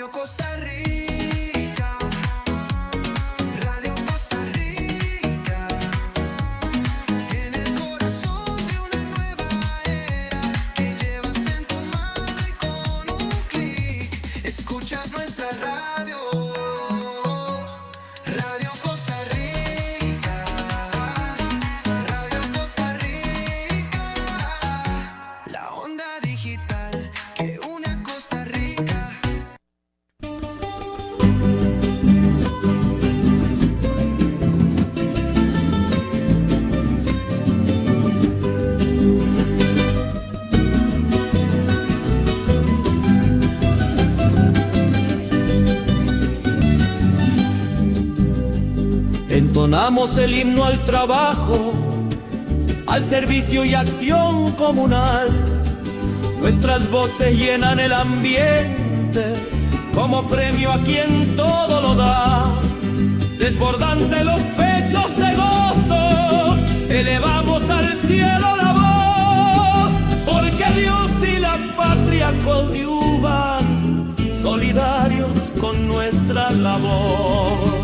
Radio Costa Rica, Radio Costa Rica, en el corazón de una nueva era que llevas en tu mano y con un clic escuchas nuestra radio. Radio Costa Rica, Radio Costa Rica, la onda digital que une a Costa Rica. Entonamos el himno al trabajo, al servicio y acción comunal. Nuestras voces llenan el ambiente como premio a quien todo lo da. Desbordante los pechos de gozo, elevamos al cielo la voz, porque Dios y la patria coadyuvan, solidarios con nuestra labor.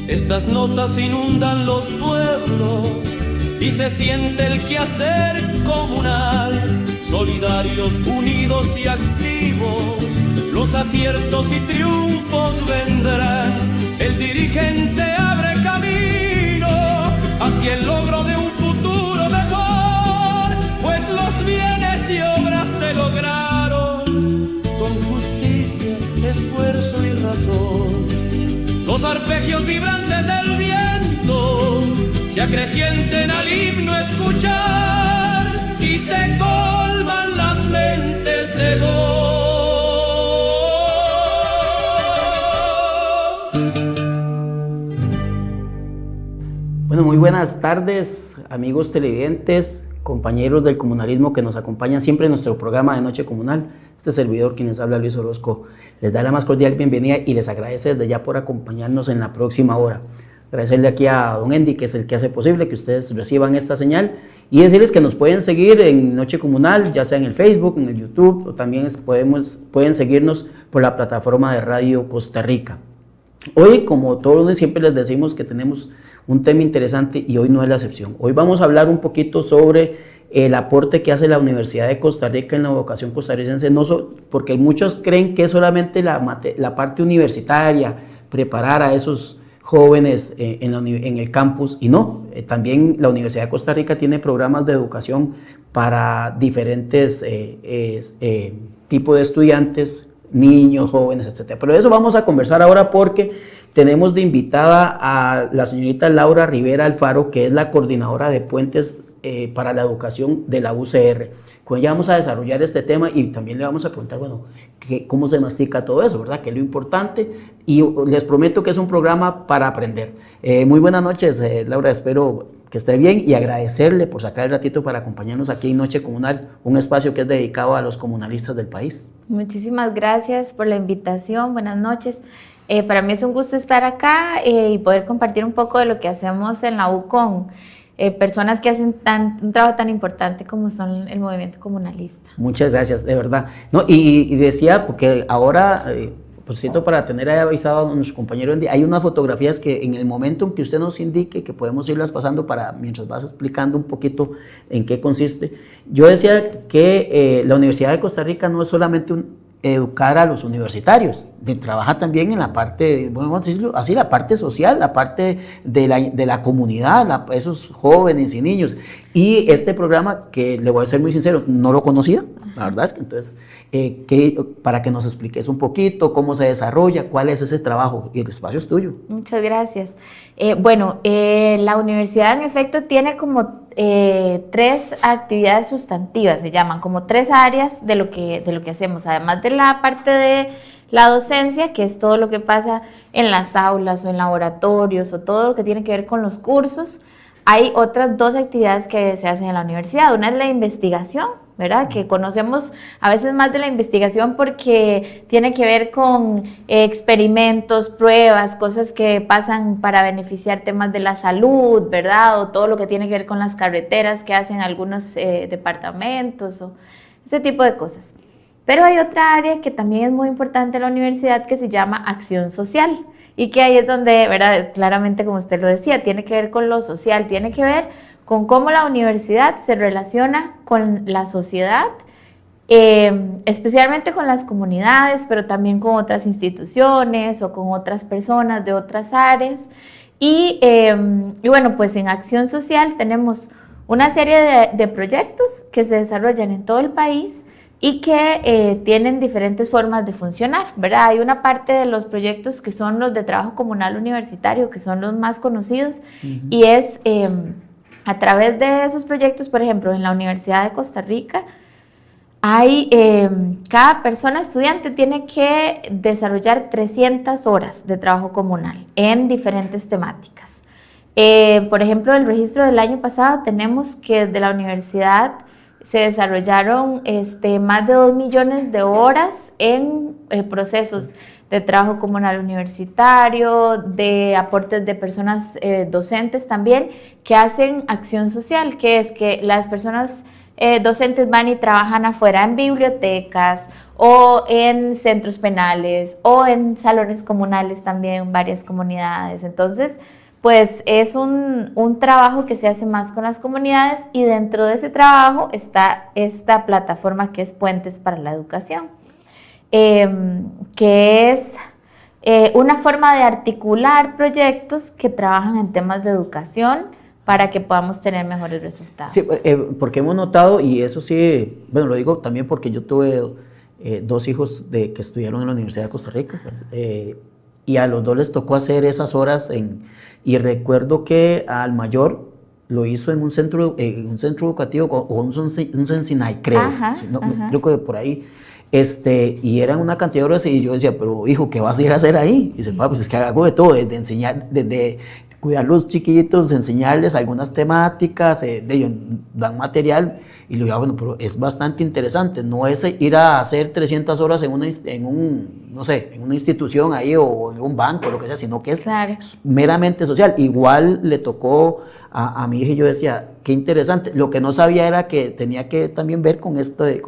Estas notas inundan los pueblos y se siente el quehacer comunal. Solidarios, unidos y activos, los aciertos y triunfos vendrán. El dirigente abre camino hacia el logro de un futuro mejor, pues los bienes y obras se lograron con justicia, esfuerzo y razón. Los arpegios vibrantes del viento se acrecienten al himno escuchar y se colman las mentes de gol. Bueno, muy buenas tardes, amigos televidentes, compañeros del comunalismo que nos acompañan siempre en nuestro programa de Noche Comunal. Este servidor, quien les habla, Luis Orozco, les da la más cordial bienvenida y les agradece desde ya por acompañarnos en la próxima hora. Agradecerle aquí a don Andy, que es el que hace posible que ustedes reciban esta señal, y decirles que nos pueden seguir en Noche Comunal, ya sea en el Facebook, en el YouTube, o también pueden seguirnos por la plataforma de Radio Costa Rica. Hoy, como todos siempre les decimos que tenemos un tema interesante y hoy no es la excepción. Hoy vamos a hablar un poquito sobre el aporte que hace la Universidad de Costa Rica en la educación costarricense, porque muchos creen que es solamente la parte universitaria, preparar a esos jóvenes en el campus, y no, también la Universidad de Costa Rica tiene programas de educación para diferentes tipos de estudiantes, niños, jóvenes, etc. Pero de eso vamos a conversar ahora porque tenemos de invitada a la señorita Laura Rivera Alfaro, que es la coordinadora de puentes para la educación de la UCR. Con ella vamos a desarrollar este tema y también le vamos a preguntar, bueno, cómo se mastica todo eso, ¿verdad? Que es lo importante, y les prometo que es un programa para aprender. Muy buenas noches, Laura, espero que esté bien y agradecerle por sacar el ratito para acompañarnos aquí en Noche Comunal, un espacio que es dedicado a los comunalistas del país. Muchísimas gracias por la invitación, buenas noches. Para mí es un gusto estar acá y poder compartir un poco de lo que hacemos en la UCON. Personas que hacen un trabajo tan importante como son el movimiento comunalista. Muchas gracias, de verdad. No, y decía, porque ahora, por cierto, para tener ahí avisado a nuestros compañeros, hay unas fotografías que en el momento en que usted nos indique, que podemos irlas pasando mientras vas explicando un poquito en qué consiste. Yo decía que la Universidad de Costa Rica no es solamente educar a los universitarios, trabaja también en la parte, vamos a decirlo así, la parte social, la parte de la comunidad, esos jóvenes y niños. Y este programa, que le voy a ser muy sincero, no lo conocía, la verdad es que entonces, para que nos expliques un poquito cómo se desarrolla, cuál es ese trabajo, y el espacio es tuyo. Muchas gracias. La universidad en efecto tiene como 3 actividades sustantivas, se llaman, como 3 áreas de lo que hacemos, además de la parte de la docencia, que es todo lo que pasa en las aulas o en laboratorios o todo lo que tiene que ver con los cursos. hay otras dos actividades que se hacen en la universidad. Una es la investigación, ¿verdad? Que conocemos a veces más de la investigación porque tiene que ver con experimentos, pruebas, cosas que pasan para beneficiar temas de la salud, ¿verdad? O todo lo que tiene que ver con las carreteras que hacen algunos departamentos o ese tipo de cosas. Pero hay otra área que también es muy importante en la universidad que se llama acción social y que ahí es donde, ¿verdad? Claramente, como usted lo decía, tiene que ver con lo social, tiene que ver con cómo la universidad se relaciona con la sociedad, especialmente con las comunidades, pero también con otras instituciones o con otras personas de otras áreas. Y bueno, pues en acción social tenemos una serie de proyectos que se desarrollan en todo el país y que tienen diferentes formas de funcionar, ¿verdad? Hay una parte de los proyectos que son los de trabajo comunal universitario, que son los más conocidos, y es a través de esos proyectos, por ejemplo, en la Universidad de Costa Rica, hay, cada persona estudiante tiene que desarrollar 300 horas de trabajo comunal en diferentes temáticas. Por ejemplo, el registro del año pasado tenemos que de la universidad se desarrollaron más de 2 millones de horas en procesos de trabajo comunal universitario, de aportes de personas docentes también, que hacen acción social, que es que las personas docentes van y trabajan afuera en bibliotecas o en centros penales o en salones comunales también en varias comunidades. Entonces, pues es un trabajo que se hace más con las comunidades y dentro de ese trabajo está esta plataforma que es Puentes para la Educación, que es una forma de articular proyectos que trabajan en temas de educación para que podamos tener mejores resultados. Sí, porque hemos notado, y eso sí, bueno, lo digo también porque yo tuve 2 hijos que estudiaron en la Universidad de Costa Rica, pues, y a los 2 les tocó hacer esas horas y recuerdo que al mayor lo hizo en un centro educativo o un Sensinay, creo. Ajá, Sí, no, ajá. creo que por ahí. Y eran una cantidad de horas y yo decía, pero hijo, ¿qué vas a ir a hacer ahí? Y dice, pues es que hago de todo, desde enseñar, desde cuidar a los chiquitos, enseñarles algunas temáticas, de ellos dan material, y le digo, bueno, pero es bastante interesante, no es ir a hacer 300 horas en una institución ahí o en un banco, lo que sea, sino que es Claro. meramente social. Igual le tocó a mi hija y yo decía, qué interesante. Lo que no sabía era que tenía que también ver con este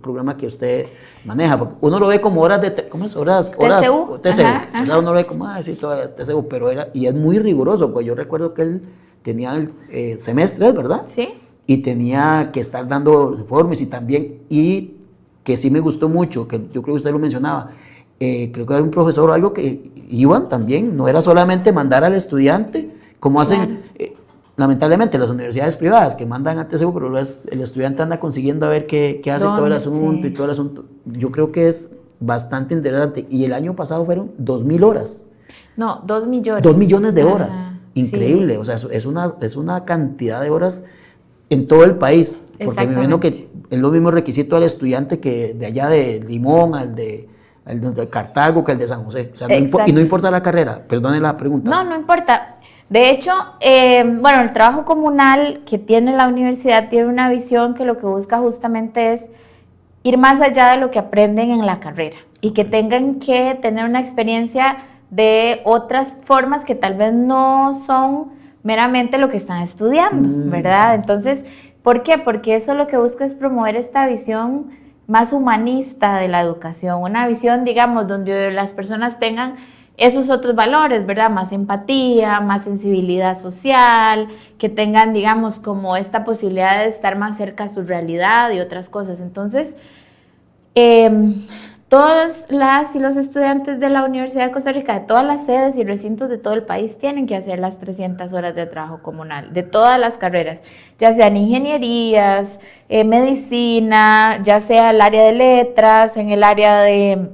programa que usted maneja, porque uno lo ve como horas ¿cómo es? Horas TCU. TCU. Ajá, ajá. Uno lo ve como, sí, todas TCU, pero y es muy riguroso, pues yo recuerdo que él tenía semestres, ¿verdad? Sí. Y tenía que estar dando informes y que sí me gustó mucho, que yo creo que usted lo mencionaba, creo que hay un profesor o algo que iban también, no era solamente mandar al estudiante, como hacen lamentablemente las universidades privadas que mandan a TCU, pero el estudiante anda consiguiendo a ver qué hace todo el asunto, Sí. y todo el asunto. Yo creo que es bastante interesante, y el año pasado fueron 2.000 horas. No, 2 millones. 2 millones de horas, Ajá, increíble, sí. o sea, es una cantidad de horas en todo el país, porque me imagino que es lo mismo requisito al estudiante que de allá de Limón, al de Cartago, que al de San José, o sea, y no importa la carrera, perdone la pregunta. No, no importa. De hecho, bueno, el trabajo comunal que tiene la universidad tiene una visión que lo que busca justamente es ir más allá de lo que aprenden en la carrera y que tengan que tener una experiencia de otras formas que tal vez no son meramente lo que están estudiando, ¿verdad? Entonces, ¿por qué? Porque eso lo que busca es promover esta visión más humanista de la educación, una visión, digamos, donde las personas tengan esos otros valores, ¿verdad? Más empatía, más sensibilidad social, que tengan, digamos, como esta posibilidad de estar más cerca a su realidad y otras cosas. Entonces, todas las y los estudiantes de la Universidad de Costa Rica, de todas las sedes y recintos de todo el país, tienen que hacer las 300 horas de trabajo comunal, de todas las carreras, ya sean ingenierías, medicina, ya sea el área de letras, en el área de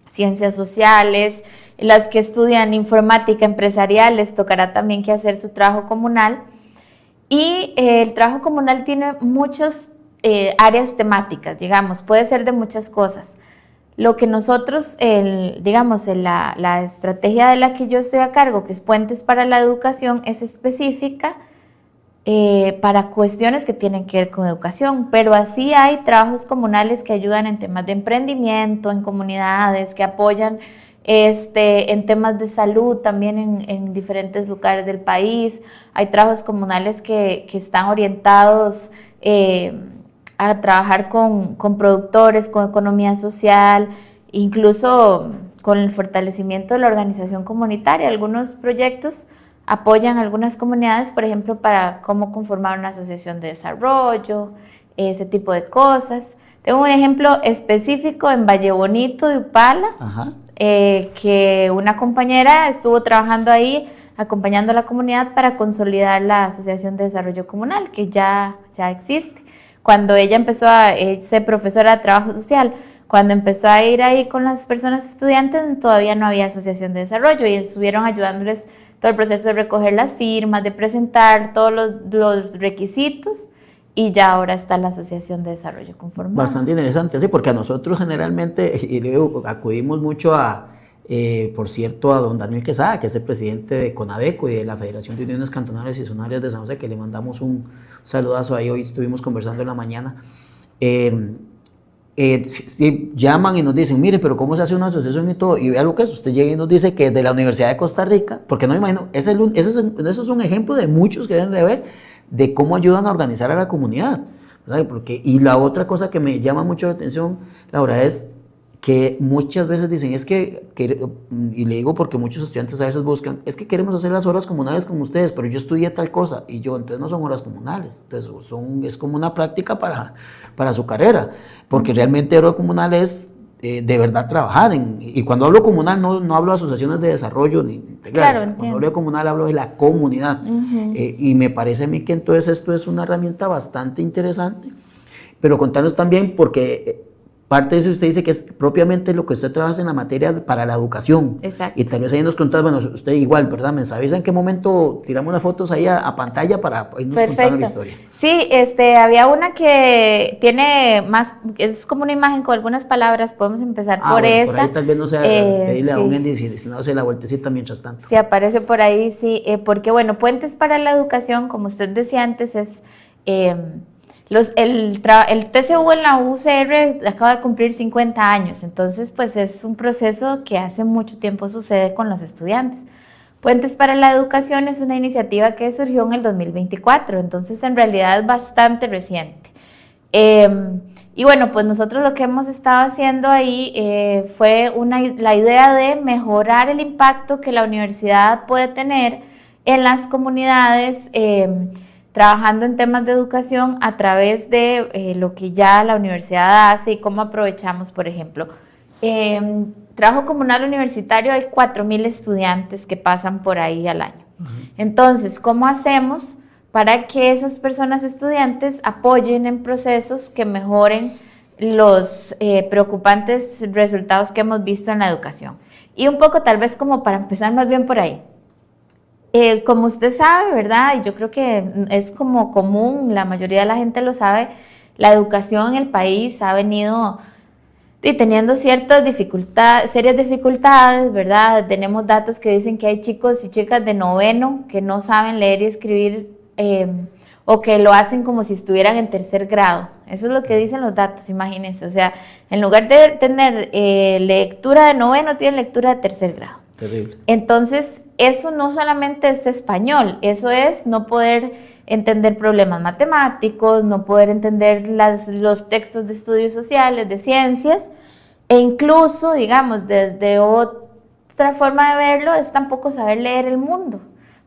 ciencias sociales. Las que estudian informática empresarial les tocará también que hacer su trabajo comunal. Y el trabajo comunal tiene muchas áreas temáticas, digamos, puede ser de muchas cosas. Lo que nosotros, digamos, la estrategia de la que yo estoy a cargo, que es Puentes para la Educación, es específica para cuestiones que tienen que ver con educación, pero así hay trabajos comunales que ayudan en temas de emprendimiento, en comunidades, que apoyan en temas de salud también en diferentes lugares del país. Hay trabajos comunales que están orientados a trabajar con productores, con economía social, incluso con el fortalecimiento de la organización comunitaria. Algunos proyectos apoyan a algunas comunidades, por ejemplo, para cómo conformar una asociación de desarrollo, ese tipo de cosas. Tengo un ejemplo específico en Valle Bonito de Upala, que una compañera estuvo trabajando ahí, acompañando a la comunidad para consolidar la Asociación de Desarrollo Comunal, que ya existe. Cuando ella empezó a ser profesora de trabajo social, cuando empezó a ir ahí con las personas estudiantes, todavía no había asociación de desarrollo y estuvieron ayudándoles todo el proceso de recoger las firmas, de presentar todos los requisitos, y ya ahora está la asociación de desarrollo conformada. Bastante interesante, sí, porque a nosotros generalmente, y luego acudimos mucho por cierto, a don Daniel Quesada, que es el presidente de CONADECO y de la Federación de Uniones Cantonales y Zonales de San José, que le mandamos un saludazo ahí, hoy estuvimos conversando en la mañana. Si llaman y nos dicen, mire, pero ¿cómo se hace una asociación y todo? Y vea lo que es, usted llega y nos dice que de la Universidad de Costa Rica, porque no me imagino, eso es un ejemplo de muchos que deben de ver, de cómo ayudan a organizar a la comunidad, ¿verdad? Y la otra cosa que me llama mucho la atención, Laura, es que muchas veces dicen, y le digo porque muchos estudiantes a veces buscan, es que queremos hacer las horas comunales como ustedes, pero yo estudié tal cosa, y yo, entonces no son horas comunales, entonces es como una práctica para su carrera, porque realmente hora comunal es de verdad trabajar, y cuando hablo comunal no hablo de asociaciones de desarrollo ni integrales, claro, cuando hablo de comunal hablo de la comunidad, y me parece a mí que entonces esto es una herramienta bastante interesante, pero contarnos también porque parte de eso usted dice que es propiamente lo que usted trabaja en la materia para la educación. Exacto. Y tal vez ahí nos contás, bueno, usted igual, ¿verdad? ¿Me sabéis en qué momento tiramos las fotos ahí a pantalla para irnos contando la historia? Sí, había una que tiene más, es como una imagen con algunas palabras, podemos empezar por bueno, esa. Por ahí tal vez no sea pedirle a sí. un Andy, si no hace la vueltecita mientras tanto. Sí, aparece por ahí, sí, porque bueno, Puentes para la Educación, como usted decía antes, es... el TCU en la UCR acaba de cumplir 50 años, entonces pues es un proceso que hace mucho tiempo sucede con los estudiantes. Puentes para la Educación es una iniciativa que surgió en el 2024, entonces en realidad es bastante reciente. Y bueno, pues nosotros lo que hemos estado haciendo ahí fue la idea de mejorar el impacto que la universidad puede tener en las comunidades, trabajando en temas de educación a través de lo que ya la universidad hace y cómo aprovechamos, por ejemplo. Trabajo comunal universitario, hay 4,000 estudiantes que pasan por ahí al año. Entonces, ¿cómo hacemos para que esas personas estudiantes apoyen en procesos que mejoren los preocupantes resultados que hemos visto en la educación? Y un poco tal vez como para empezar más bien por ahí. Como usted sabe, ¿verdad? Y yo creo que es como común, la mayoría de la gente lo sabe, la educación en el país ha venido teniendo serias dificultades, ¿verdad? Tenemos datos que dicen que hay chicos y chicas de noveno que no saben leer y escribir o que lo hacen como si estuvieran en 3er grado. Eso es lo que dicen los datos, imagínense. O sea, en lugar de tener lectura de noveno, tienen lectura de 3er grado. Terrible. Entonces, eso no solamente es español, eso es no poder entender problemas matemáticos, no poder entender los textos de estudios sociales, de ciencias, e incluso, digamos, desde otra forma de verlo, es tampoco saber leer el mundo,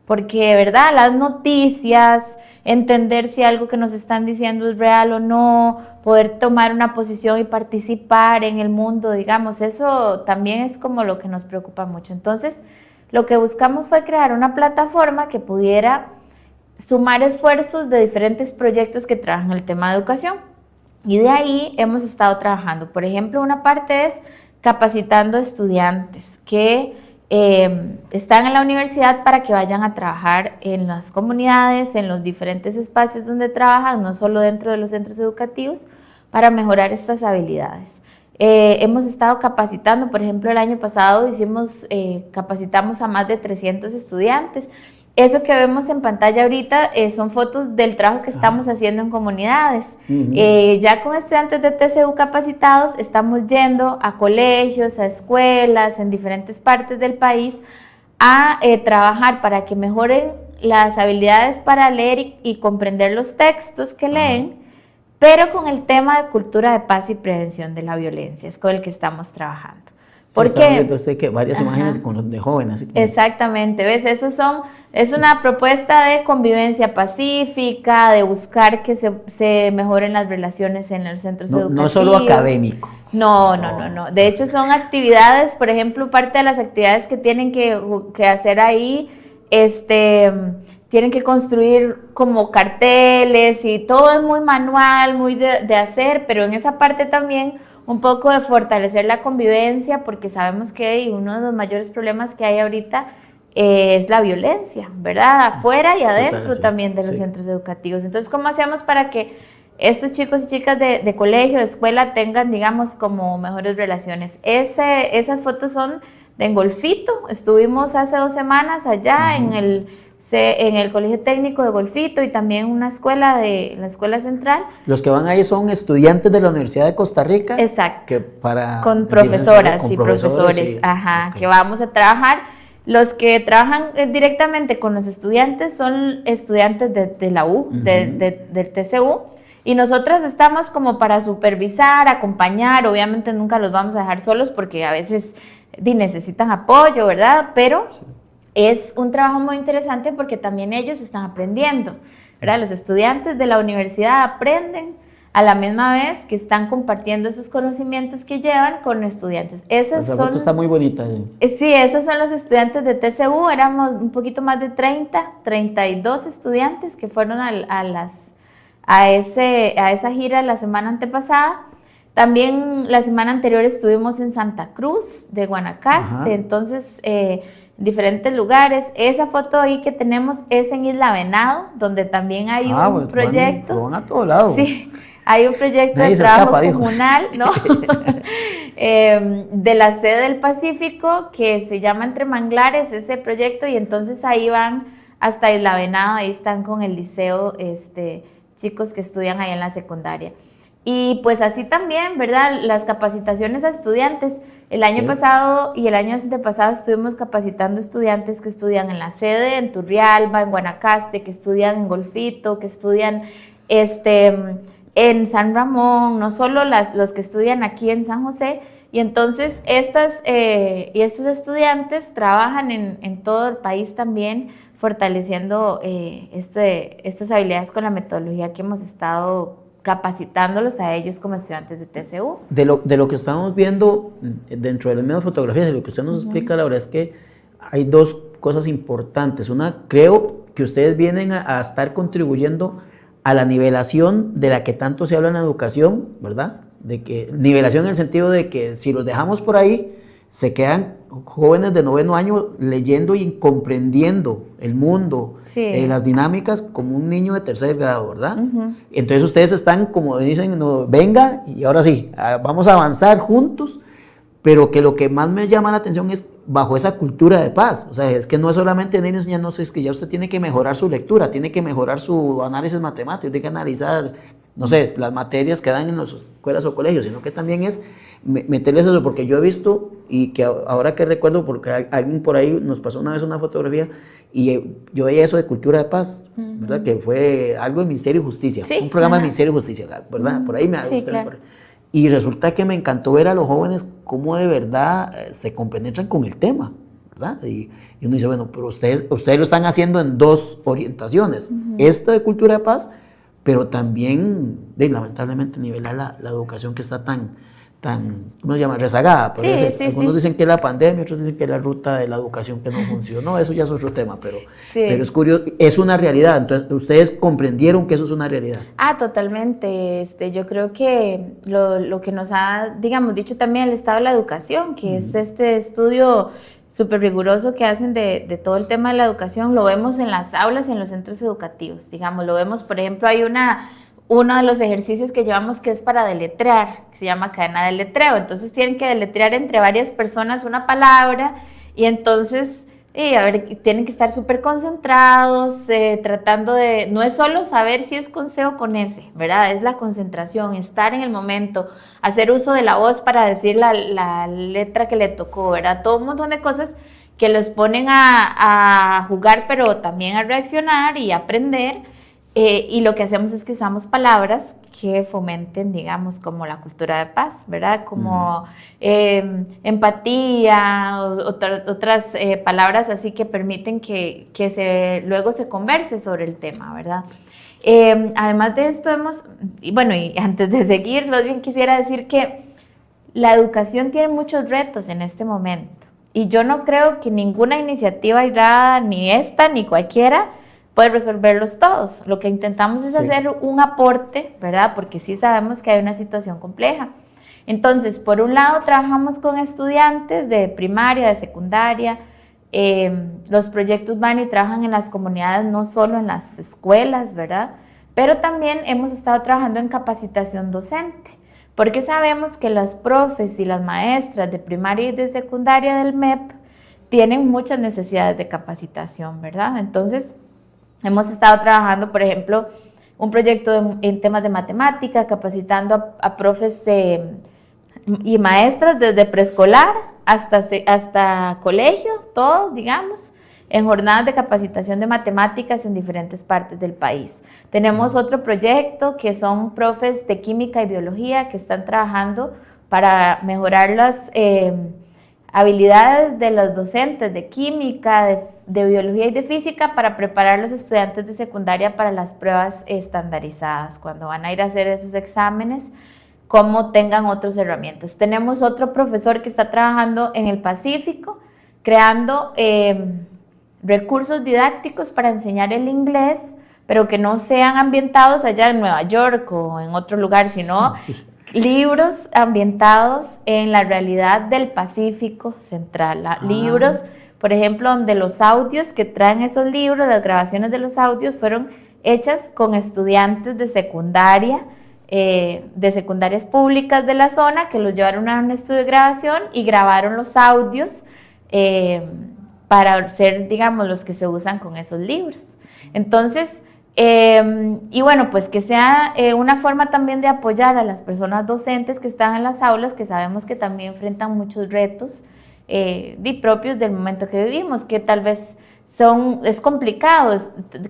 porque, ¿verdad? Las noticias, entender si algo que nos están diciendo es real o no, poder tomar una posición y participar en el mundo, digamos, eso también es como lo que nos preocupa mucho. Entonces, lo que buscamos fue crear una plataforma que pudiera sumar esfuerzos de diferentes proyectos que trabajan el tema de educación. Y de ahí hemos estado trabajando. Por ejemplo, una parte es capacitando estudiantes que están en la universidad para que vayan a trabajar en las comunidades, en los diferentes espacios donde trabajan, no solo dentro de los centros educativos, para mejorar estas habilidades. Hemos estado capacitando, por ejemplo, el año pasado capacitamos a más de 300 estudiantes. eso que vemos en pantalla ahorita son fotos del trabajo que estamos haciendo en comunidades. Ya con estudiantes de TCU capacitados estamos yendo a colegios, a escuelas, en diferentes partes del país a trabajar para que mejoren las habilidades para leer y comprender los textos que leen, pero con el tema de cultura de paz y prevención de la violencia, es con el que estamos trabajando. Porque usted que varias imágenes con los de jóvenes. Exactamente, ¿ves? Es una propuesta de convivencia pacífica, de buscar que se mejoren las relaciones en los centros educativos. No solo académico. No. De hecho, son actividades, por ejemplo, parte de las actividades que tienen que hacer ahí, tienen que construir como carteles y todo es muy manual, muy de hacer, pero en esa parte también un poco de fortalecer la convivencia, porque sabemos que uno de los mayores problemas que hay ahorita es la violencia, ¿verdad? Afuera y adentro. Total, sí, también de los centros educativos. Entonces, ¿cómo hacemos para que estos chicos y chicas de colegio, de escuela, tengan, digamos, como mejores relaciones? Esas fotos son de Golfito. Estuvimos hace 2 semanas allá en el Colegio Técnico de Golfito y también una escuela la Escuela Central. Los que van ahí son estudiantes de la Universidad de Costa Rica. Exacto. Con profesoras y profesores. Que vamos a trabajar. Los que trabajan directamente con los estudiantes son estudiantes de la U, del TCU, y nosotras estamos como para supervisar, acompañar. Obviamente nunca los vamos a dejar solos porque a veces necesitan apoyo, ¿verdad? Pero es un trabajo muy interesante porque también ellos están aprendiendo, ¿verdad? Los estudiantes de la universidad aprenden a la misma vez que están compartiendo esos conocimientos que llevan con estudiantes. Esa foto está muy bonita. Sí, esos son los estudiantes de TCU. Éramos un poquito más de 32 estudiantes que fueron a esa gira la semana antepasada. También la semana anterior estuvimos en Santa Cruz de Guanacaste, entonces diferentes lugares. Esa foto ahí que tenemos es en Isla Venado, donde también hay un proyecto. Van a todos lados. Sí, hay un proyecto de trabajo comunal, ¿no? De la sede del Pacífico que se llama Entre Manglares, ese proyecto, y entonces ahí van hasta Isla Venado, ahí están con el liceo, chicos que estudian ahí en la secundaria. Y pues así también, ¿verdad? Las capacitaciones a estudiantes. El año pasado y el año antepasado estuvimos capacitando estudiantes que estudian en la sede, en Turrialba, en Guanacaste, que estudian en Golfito, que estudian en San Ramón, no solo los que estudian aquí en San José. Y entonces estos estudiantes trabajan en todo el país también, fortaleciendo estas habilidades con la metodología que hemos estado capacitándolos a ellos como estudiantes de TCU. De lo que estamos viendo dentro de las mismas fotografías, de lo que usted nos explica, la verdad es que hay 2 cosas importantes. Una, creo que ustedes vienen a estar contribuyendo a la nivelación de la que tanto se habla en la educación, ¿verdad? De que nivelación en el sentido de que si los dejamos por ahí, se quedan jóvenes de 9º año leyendo y comprendiendo el mundo, las dinámicas como un niño de 3er grado, ¿verdad? Entonces ustedes están, como dicen, venga, y ahora sí, vamos a avanzar juntos, pero que lo que más me llama la atención es bajo esa cultura de paz. O sea, es que no es solamente venir enseñándose, es que ya usted tiene que mejorar su lectura, tiene que mejorar su análisis matemático, tiene que analizar, no sé, las materias que dan en las escuelas o colegios, sino que también es meterles eso, porque yo he visto, y que ahora que recuerdo, porque alguien por ahí nos pasó una vez una fotografía, y yo veía eso de cultura de paz, ¿verdad? Que fue algo de Ministerio de Justicia, un programa del Ministerio de Justicia, ¿verdad? Por ahí me ha gustado. Claro. Y resulta que me encantó ver a los jóvenes cómo de verdad se compenetran con el tema, ¿verdad? Y uno dice, bueno, pero ustedes lo están haciendo en 2 orientaciones, esto de cultura de paz, pero también, lamentablemente, nivelar la educación que está tan, ¿cómo se llama?, rezagada. Algunos dicen que es la pandemia, otros dicen que es la ruta de la educación que no funcionó, eso ya es otro tema, pero es curioso, es una realidad. Entonces, ¿ustedes comprendieron que eso es una realidad? Totalmente. Yo creo que lo que nos ha, digamos, dicho también el Estado de la Educación, que es este estudio súper riguroso que hacen de todo el tema de la educación, lo vemos en las aulas y en los centros educativos. Digamos, lo vemos, por ejemplo, hay uno de los ejercicios que llevamos que es para deletrear, que se llama cadena de letreo. Entonces tienen que deletrear entre varias personas una palabra y entonces Y a ver, tienen que estar súper concentrados, tratando de, no es solo saber si es con C o con S, ¿verdad? Es la concentración, estar en el momento, hacer uso de la voz para decir la letra que le tocó, ¿verdad? Todo un montón de cosas que los ponen a jugar, pero también a reaccionar y aprender. Y lo que hacemos es que usamos palabras que fomenten, digamos, como la cultura de paz, ¿verdad? Como empatía, otras palabras así que permiten que luego se converse sobre el tema, ¿verdad? Además de esto y antes de seguir, más bien quisiera decir que la educación tiene muchos retos en este momento. Y yo no creo que ninguna iniciativa aislada, ni esta, ni cualquiera, puede resolverlos todos. Lo que intentamos es hacer un aporte, ¿verdad? Porque sí sabemos que hay una situación compleja. Entonces, por un lado, trabajamos con estudiantes de primaria, de secundaria. Los proyectos van y trabajan en las comunidades, no solo en las escuelas, ¿verdad? Pero también hemos estado trabajando en capacitación docente, porque sabemos que las profes y las maestras de primaria y de secundaria del MEP tienen muchas necesidades de capacitación, ¿verdad? Entonces, hemos estado trabajando, por ejemplo, un proyecto en temas de matemática, capacitando a profes y maestras desde preescolar hasta colegio, todos, digamos, en jornadas de capacitación de matemáticas en diferentes partes del país. Tenemos otro proyecto que son profes de química y biología que están trabajando para mejorar las habilidades de los docentes de química, de biología y de física para preparar a los estudiantes de secundaria para las pruebas estandarizadas, cuando van a ir a hacer esos exámenes, como tengan otras herramientas. Tenemos otro profesor que está trabajando en el Pacífico, creando recursos didácticos para enseñar el inglés, pero que no sean ambientados allá en Nueva York o en otro lugar, sino libros ambientados en la realidad del Pacífico Central. Libros, por ejemplo, donde los audios que traen esos libros, las grabaciones de los audios fueron hechas con estudiantes de secundaria, de secundarias públicas de la zona, que los llevaron a un estudio de grabación y grabaron los audios para ser, digamos, los que se usan con esos libros. Entonces, y bueno, pues que sea una forma también de apoyar a las personas docentes que están en las aulas, que sabemos que también enfrentan muchos retos propios del momento que vivimos, que tal vez es complicado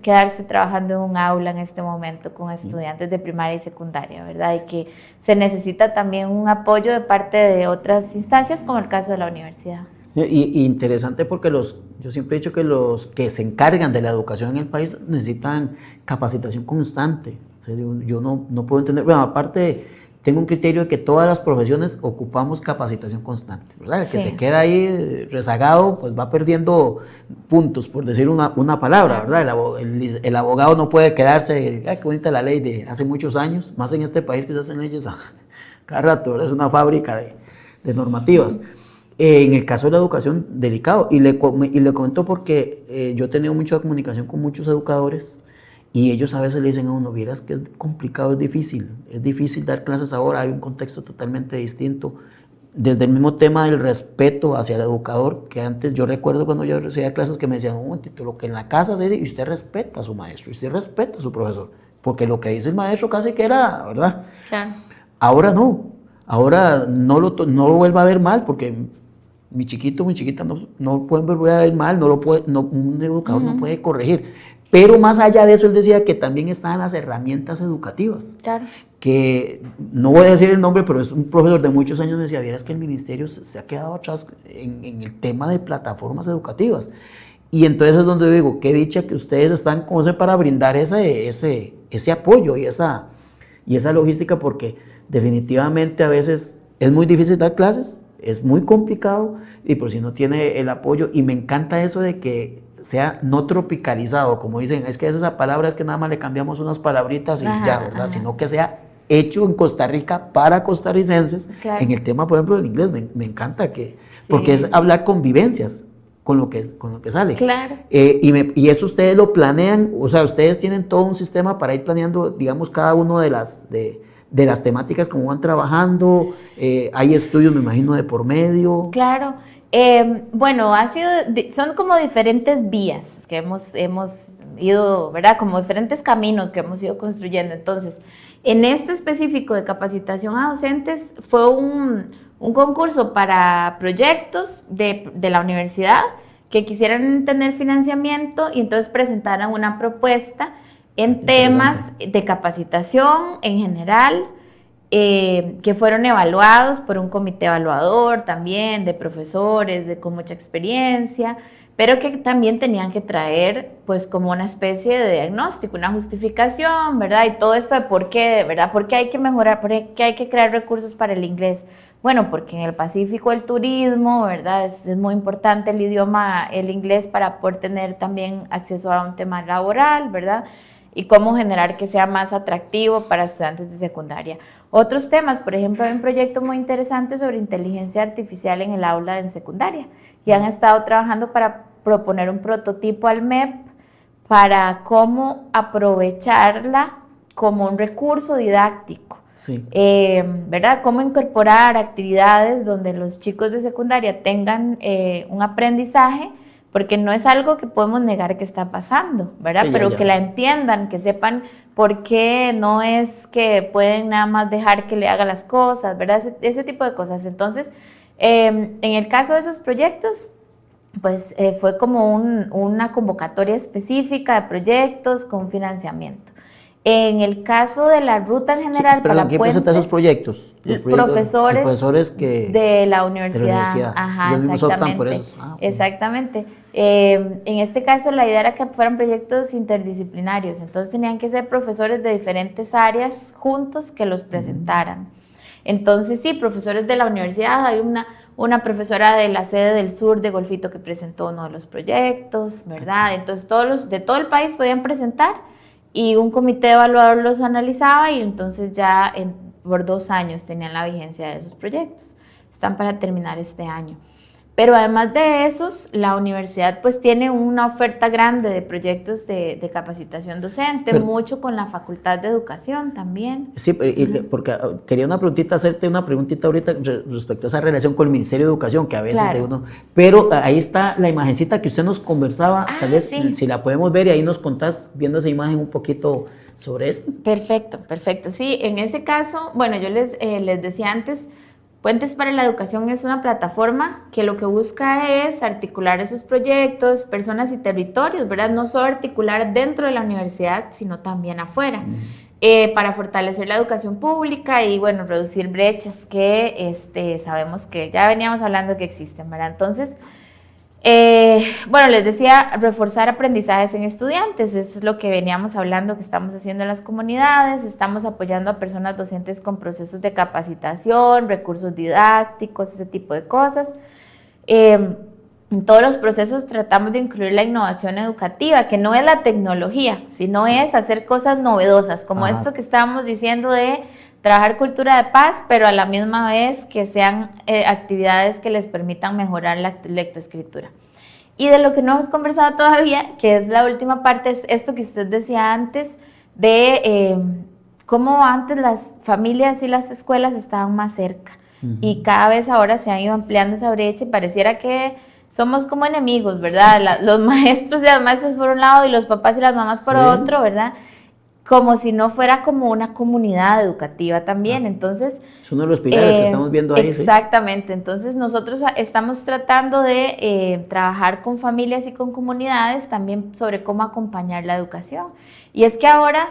quedarse trabajando en un aula en este momento con estudiantes de primaria y secundaria, ¿verdad? Y que se necesita también un apoyo de parte de otras instancias, como el caso de la universidad. Y interesante porque yo siempre he dicho que los que se encargan de la educación en el país necesitan capacitación constante. O sea, yo no puedo entender, bueno, aparte tengo un criterio de que todas las profesiones ocupamos capacitación constante, ¿verdad? El que se queda ahí rezagado, pues va perdiendo puntos, por decir una palabra, ¿verdad? El abogado no puede quedarse, qué bonita la ley de hace muchos años, más en este país que se hacen leyes cada rato, ¿verdad? Es una fábrica de normativas. En el caso de la educación, delicado, y le comento porque yo he tenido mucha comunicación con muchos educadores y ellos a veces le dicen a uno, vieras que es complicado, es difícil dar clases ahora, hay un contexto totalmente distinto, desde el mismo tema del respeto hacia el educador, que antes yo recuerdo cuando yo recibía clases que me decían, un momentito, lo que en la casa se dice, y usted respeta a su maestro, y usted respeta a su profesor, porque lo que dice el maestro casi que era, ¿verdad? Claro. Ahora no, ahora no lo vuelva a ver mal, porque mi chiquito, mi chiquita no pueden volver a ver mal, un educador no puede corregir. Pero más allá de eso, él decía que también estaban las herramientas educativas. Claro. Que no voy a decir el nombre, pero es un profesor de muchos años, me decía, vieras que el ministerio se ha quedado atrás en el tema de plataformas educativas. Y entonces es donde digo, qué dicha que ustedes están como para brindar ese apoyo y esa logística, porque definitivamente a veces es muy difícil dar clases, es muy complicado, y por si no tiene el apoyo, y me encanta eso de que sea no tropicalizado, como dicen, es que esa palabra es que nada más le cambiamos unas palabritas y ya, ¿verdad? Sino que sea hecho en Costa Rica para costarricenses. Claro. En el tema, por ejemplo, del inglés, me encanta porque es hablar con vivencias, con lo que sale. Claro. Y eso ustedes lo planean, o sea, ustedes tienen todo un sistema para ir planeando, digamos, cada uno de las temáticas, como van trabajando, hay estudios, me imagino, de por medio. Claro, Bueno, son como diferentes vías que hemos ido, ¿verdad? Como diferentes caminos que hemos ido construyendo. Entonces, en este específico de capacitación a docentes fue un concurso para proyectos de la universidad que quisieran tener financiamiento y entonces presentaran una propuesta en temas de capacitación en general, que fueron evaluados por un comité evaluador también, de profesores, con mucha experiencia, pero que también tenían que traer pues como una especie de diagnóstico, una justificación, ¿verdad? Y todo esto de por qué, ¿verdad? ¿Por qué hay que mejorar? ¿Por qué hay que crear recursos para el inglés? Bueno, porque en el Pacífico el turismo, ¿verdad? Es muy importante el idioma, el inglés, para poder tener también acceso a un tema laboral, ¿verdad? Y cómo generar que sea más atractivo para estudiantes de secundaria. Otros temas, por ejemplo, hay un proyecto muy interesante sobre inteligencia artificial en el aula en secundaria y han estado trabajando para proponer un prototipo al MEP para cómo aprovecharla como un recurso didáctico. Sí. ¿Verdad? Cómo incorporar actividades donde los chicos de secundaria tengan un aprendizaje, porque no es algo que podemos negar que está pasando, ¿verdad? Sí, Pero ya. que la entiendan, que sepan por qué no es que pueden nada más dejar que le haga las cosas, ¿verdad? Ese tipo de cosas. Entonces, en el caso de esos proyectos, pues fue como una convocatoria específica de proyectos con financiamiento. En el caso de la ruta en general, Sí, pero para ¿quién presenta esos proyectos? Los profesores que de la de la universidad. Ajá, ellos mismos optan por exactamente. esos. Ah, ok. Exactamente. En este caso, la idea era que fueran proyectos interdisciplinarios, entonces tenían que ser profesores de diferentes áreas juntos que los presentaran. Entonces, sí, profesores de la universidad, hay una profesora de la sede del sur de Golfito que presentó uno de los proyectos, ¿verdad? Entonces, todos de todo el país podían presentar y un comité evaluador los analizaba y entonces ya por 2 años tenían la vigencia de esos proyectos. Están para terminar este año. Pero además de esos, la universidad pues tiene una oferta grande de proyectos de capacitación docente, mucho con la Facultad de Educación también. Sí, porque quería hacerte una preguntita ahorita respecto a esa relación con el Ministerio de Educación, que a veces Claro. de uno... Pero ahí está la imagencita que usted nos conversaba, tal vez Sí. si la podemos ver y ahí nos contás viendo esa imagen un poquito sobre esto. Perfecto, perfecto. Sí, en ese caso, bueno, yo les decía antes, Puentes para la Educación es una plataforma que lo que busca es articular esos proyectos, personas y territorios, ¿verdad? No solo articular dentro de la universidad, sino también afuera, para fortalecer la educación pública y, bueno, reducir brechas que sabemos que ya veníamos hablando que existen, ¿verdad? Entonces, bueno, les decía, reforzar aprendizajes en estudiantes, eso es lo que veníamos hablando que estamos haciendo en las comunidades, estamos apoyando a personas docentes con procesos de capacitación, recursos didácticos, ese tipo de cosas. En todos los procesos tratamos de incluir la innovación educativa, que no es la tecnología, sino es hacer cosas novedosas, como esto que estábamos diciendo de trabajar cultura de paz, pero a la misma vez que sean actividades que les permitan mejorar la lectoescritura. Y de lo que no hemos conversado todavía, que es la última parte, es esto que usted decía antes, de cómo antes las familias y las escuelas estaban más cerca. Y cada vez ahora se ha ido ampliando esa brecha y pareciera que somos como enemigos, ¿verdad? Los maestros y las maestras por un lado y los papás y las mamás por otro, ¿verdad? Como si no fuera como una comunidad educativa también. Entonces, es uno de los pilares que estamos viendo ahí. Exactamente. ¿Sí? Entonces, nosotros estamos tratando de trabajar con familias y con comunidades también sobre cómo acompañar la educación. Y es que ahora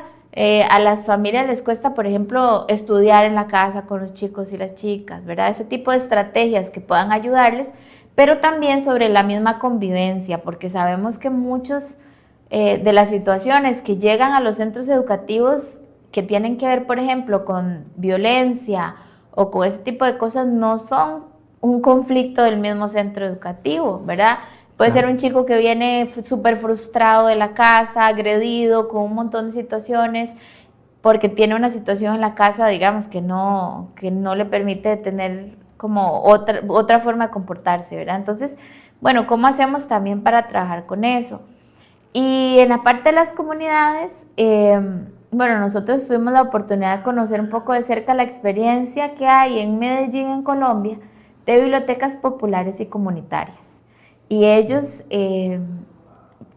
a las familias les cuesta, por ejemplo, estudiar en la casa con los chicos y las chicas, ¿verdad? Ese tipo de estrategias que puedan ayudarles, pero también sobre la misma convivencia, porque sabemos que muchos de las situaciones que llegan a los centros educativos que tienen que ver, por ejemplo, con violencia o con ese tipo de cosas, no son un conflicto del mismo centro educativo, ¿verdad? Puede ser un chico que viene súper frustrado de la casa, agredido, con un montón de situaciones, porque tiene una situación en la casa, digamos, que no le permite tener como otra forma de comportarse, ¿verdad? Entonces, bueno, ¿cómo hacemos también para trabajar con eso? Y en la parte de las comunidades, bueno, nosotros tuvimos la oportunidad de conocer un poco de cerca la experiencia que hay en Medellín, en Colombia, de bibliotecas populares y comunitarias. Y ellos,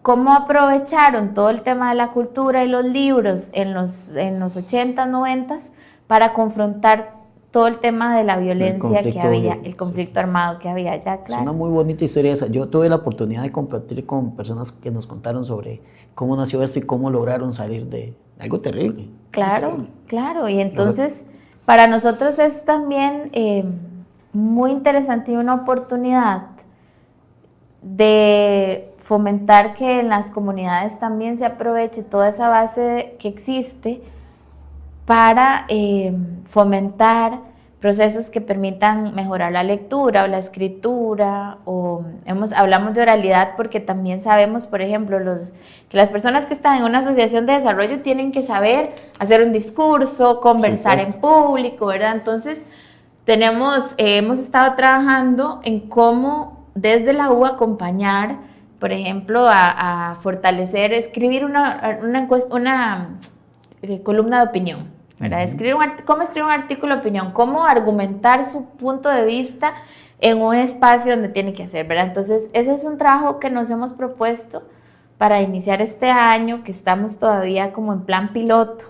cómo aprovecharon todo el tema de la cultura y los libros en los 80, 90 para confrontar todo el tema de la violencia que había, el conflicto armado que había allá, claro. Es una muy bonita historia esa. Yo tuve la oportunidad de compartir con personas que nos contaron sobre cómo nació esto y cómo lograron salir de algo terrible. Claro, claro. Y entonces, para nosotros es también muy interesante y una oportunidad de fomentar que en las comunidades también se aproveche toda esa base que existe para fomentar procesos que permitan mejorar la lectura o la escritura, hablamos de oralidad porque también sabemos, por ejemplo, que las personas que están en una asociación de desarrollo tienen que saber hacer un discurso, conversar en público, ¿verdad? Entonces, hemos estado trabajando en cómo desde la U acompañar, por ejemplo, a fortalecer, escribir una columna de opinión, ¿verdad? Cómo escribir un artículo de opinión, cómo argumentar su punto de vista en un espacio donde tiene que hacer, ¿verdad? Entonces, ese es un trabajo que nos hemos propuesto para iniciar este año, que estamos todavía como en plan piloto,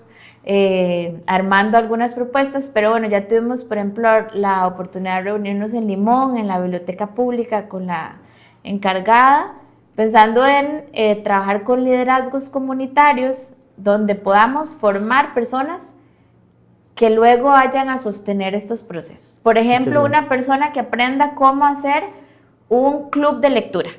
armando algunas propuestas, pero bueno, ya tuvimos, por ejemplo, la oportunidad de reunirnos en Limón, en la biblioteca pública, con la encargada, pensando en trabajar con liderazgos comunitarios, donde podamos formar personas que luego vayan a sostener estos procesos. Por ejemplo, una persona que aprenda cómo hacer un club de lectura.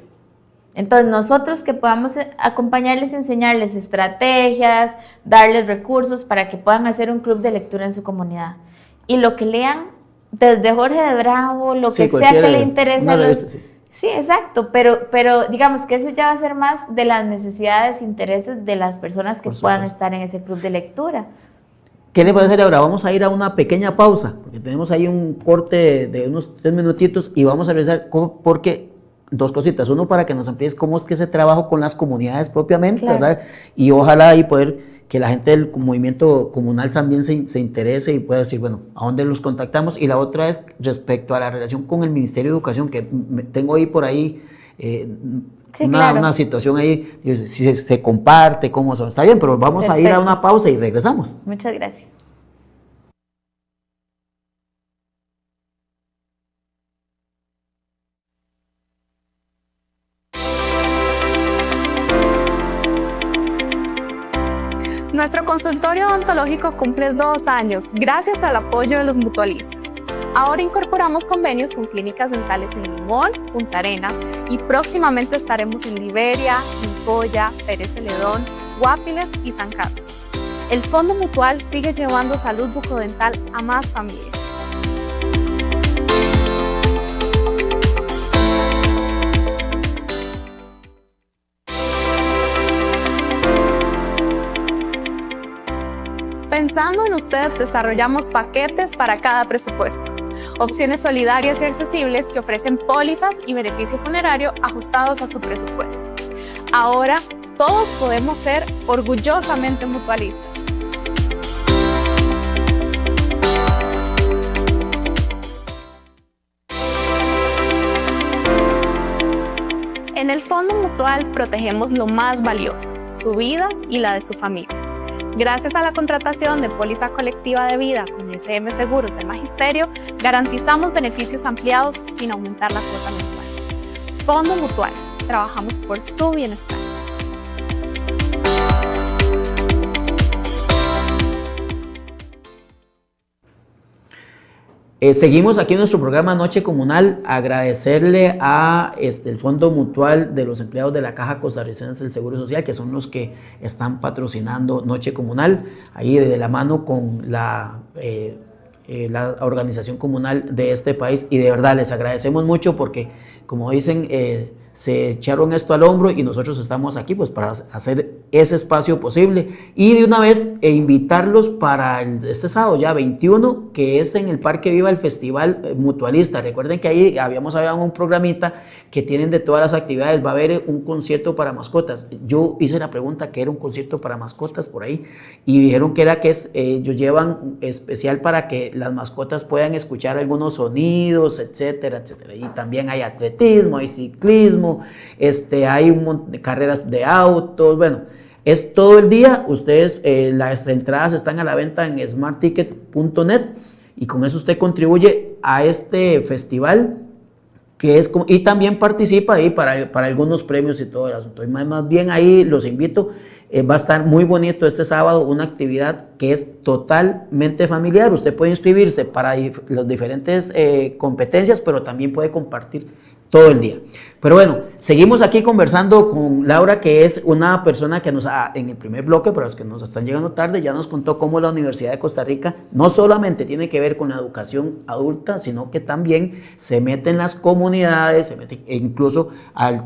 Entonces, nosotros que podamos acompañarles, enseñarles estrategias, darles recursos para que puedan hacer un club de lectura en su comunidad. Y lo que lean, desde Jorge de Bravo, lo que sea que le interese a los... Sí, exacto, pero digamos que eso ya va a ser más de las necesidades e intereses de las personas que puedan estar en ese club de lectura. ¿Qué le parece ahora? Vamos a ir a una pequeña pausa, porque tenemos ahí un corte de unos 3 minutitos y vamos a revisar porque dos cositas. Uno, para que nos amplíes cómo es que ese trabajo con las comunidades propiamente, claro, ¿verdad? Y ojalá ahí poder que la gente del movimiento comunal también se interese y pueda decir, bueno, ¿a dónde los contactamos? Y la otra es respecto a la relación con el Ministerio de Educación, que tengo ahí por ahí una situación ahí, si se comparte, cómo son. Está bien, pero vamos a ir a una pausa y regresamos. Muchas gracias. Nuestro consultorio odontológico cumple 2 años gracias al apoyo de los mutualistas. Ahora incorporamos convenios con clínicas dentales en Limón, Punta Arenas y próximamente estaremos en Liberia, Nicoya, Pérez Celedón, Guapiles y San Carlos. El Fondo Mutual sigue llevando salud bucodental a más familias. Pensando en usted, desarrollamos paquetes para cada presupuesto. Opciones solidarias y accesibles que ofrecen pólizas y beneficio funerario ajustados a su presupuesto. Ahora, todos podemos ser orgullosamente mutualistas. En el Fondo Mutual protegemos lo más valioso, su vida y la de su familia. Gracias a la contratación de póliza colectiva de vida con SM Seguros del Magisterio, garantizamos beneficios ampliados sin aumentar la cuota mensual. Fondo Mutual, trabajamos por su bienestar. Seguimos aquí en nuestro programa Noche Comunal. Agradecerle a el Fondo Mutual de los empleados de la Caja Costarricense del Seguro Social, que son los que están patrocinando Noche Comunal, ahí de la mano con la organización comunal de este país, y de verdad les agradecemos mucho porque, como dicen, se echaron esto al hombro y nosotros estamos aquí pues para hacer ese espacio posible y de una vez invitarlos para este sábado ya 21, que es en el Parque Viva el Festival Mutualista. Recuerden que ahí habíamos hablado en un programita que tienen de todas las actividades. Va a haber un concierto para mascotas. Yo hice la pregunta que era un concierto para mascotas por ahí y dijeron que era ellos llevan especial para que las mascotas puedan escuchar algunos sonidos, etcétera, etcétera. Y también hay atletismo, hay ciclismo, hay un montón de carreras de autos, bueno, es todo el día. Ustedes, las entradas están a la venta en smartticket.net y con eso usted contribuye a este festival y también participa ahí para algunos premios y todo el asunto. Y más bien ahí los invito, va a estar muy bonito este sábado, una actividad que es totalmente familiar. Usted puede inscribirse para las diferentes competencias, pero también puede compartir todo el día. Pero bueno, seguimos aquí conversando con Laura, que es una persona que en el primer bloque, para los que nos están llegando tarde, ya nos contó cómo la Universidad de Costa Rica no solamente tiene que ver con la educación adulta, sino que también se mete en las comunidades, e incluso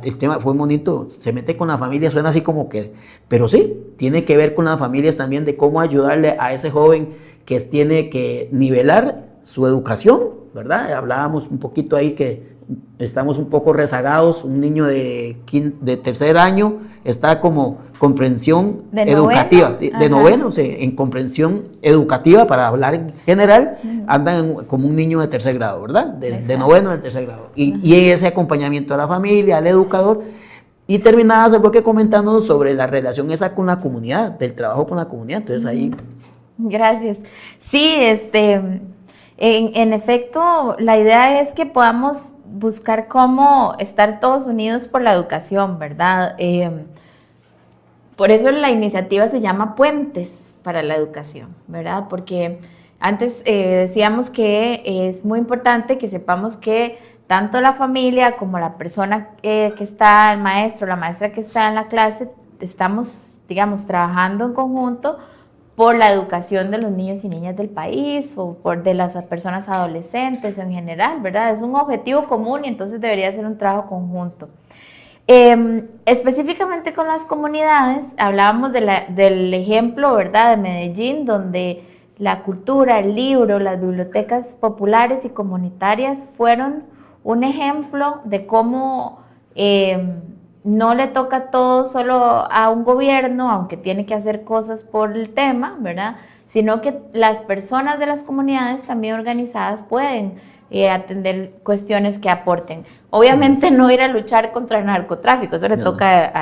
el tema fue bonito, se mete con la familia, suena así como que, pero sí, tiene que ver con las familias también, de cómo ayudarle a ese joven que tiene que nivelar su educación, ¿verdad? Hablábamos un poquito ahí que estamos un poco rezagados. Un niño de tercer año está como comprensión educativa, de noveno, en comprensión educativa, para hablar en general, andan como un niño de tercer grado, ¿verdad? De noveno de tercer grado. Y ese acompañamiento a la familia, al educador. Y terminabas el bloque comentándonos sobre la relación esa con la comunidad, del trabajo con la comunidad. Entonces ahí... Gracias. Sí, en efecto, la idea es que podamos buscar cómo estar todos unidos por la educación, ¿verdad? Por eso la iniciativa se llama Puentes para la Educación, ¿verdad? Porque antes decíamos que es muy importante que sepamos que tanto la familia como la persona que está, el maestro, la maestra que está en la clase, estamos, digamos, trabajando en conjunto por la educación de los niños y niñas del país, o de las personas adolescentes en general, ¿verdad? Es un objetivo común y entonces debería ser un trabajo conjunto. Específicamente con las comunidades, hablábamos del ejemplo, ¿verdad?, de Medellín, donde la cultura, el libro, las bibliotecas populares y comunitarias fueron un ejemplo de cómo no le toca todo solo a un gobierno, aunque tiene que hacer cosas por el tema, ¿verdad? Sino que las personas de las comunidades también organizadas pueden atender cuestiones que aporten. Obviamente no ir a luchar contra el narcotráfico, eso le toca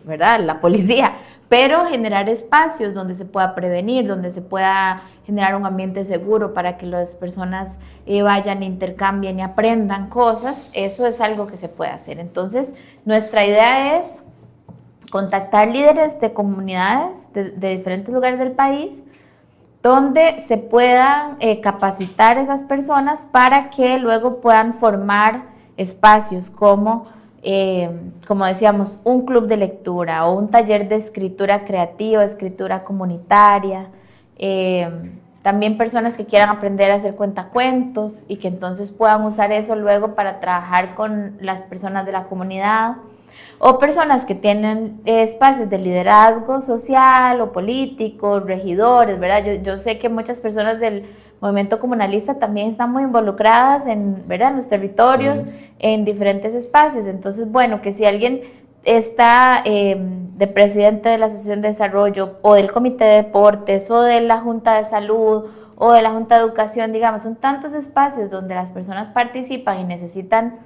¿verdad?, a la policía, pero generar espacios donde se pueda prevenir, donde se pueda generar un ambiente seguro para que las personas vayan, intercambien y aprendan cosas. Eso es algo que se puede hacer. Entonces, nuestra idea es contactar líderes de comunidades de diferentes lugares del país, donde se puedan capacitar esas personas para que luego puedan formar espacios como decíamos, un club de lectura o un taller de escritura creativa, escritura comunitaria, también personas que quieran aprender a hacer cuentacuentos y que entonces puedan usar eso luego para trabajar con las personas de la comunidad, o personas que tienen espacios de liderazgo social o político, regidores, ¿verdad? Yo sé que muchas personas del movimiento comunalista también están muy involucradas ¿verdad?, en los territorios, en diferentes espacios. Entonces, bueno, que si alguien está de presidente de la Asociación de Desarrollo o del Comité de Deportes o de la Junta de Salud o de la Junta de Educación, digamos, son tantos espacios donde las personas participan y necesitan